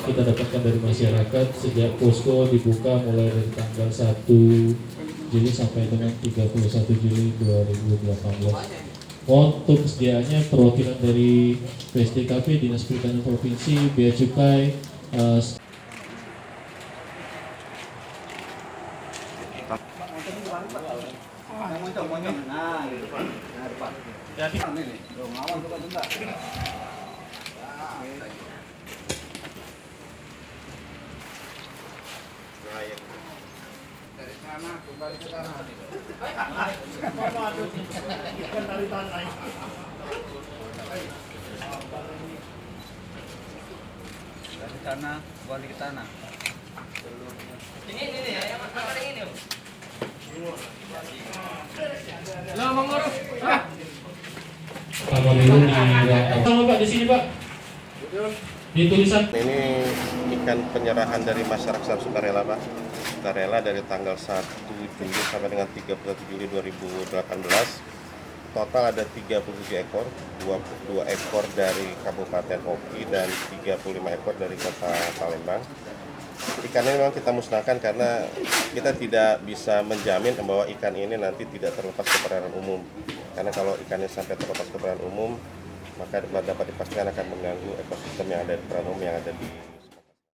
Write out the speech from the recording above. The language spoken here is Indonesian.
Kita dapatkan dari masyarakat sejak posko dibuka mulai dari tanggal 1 Juli sampai dengan 31 Juli 2018. Untuk kesediaannya perwakilan dari PSDKP, Dinas Perikanan Provinsi, Bea Cukai, dari sana kembali ke tanah. Dari sana kembali ke tanah. Ini ya, yang mana ini? Lah mengurus. sama dulu sama Pak di sini Pak. Di tulisan Ini ikan penyerahan dari masyarakat sukarela, Pak. Sukarela dari tanggal 1 Juli sampai dengan 31 Juli 2018. Total ada 37 ekor, 22 ekor dari Kabupaten Oki dan 35 ekor dari Kota Palembang. Ikannya memang kita musnahkan karena kita tidak bisa menjamin bahwa ikan ini nanti tidak terlepas ke perairan umum. Karena kalau ikannya sampai terlepas ke perairan umum, maka dapat dipastikan akan mengganggu ekosistem yang ada di perairan umum yang ada di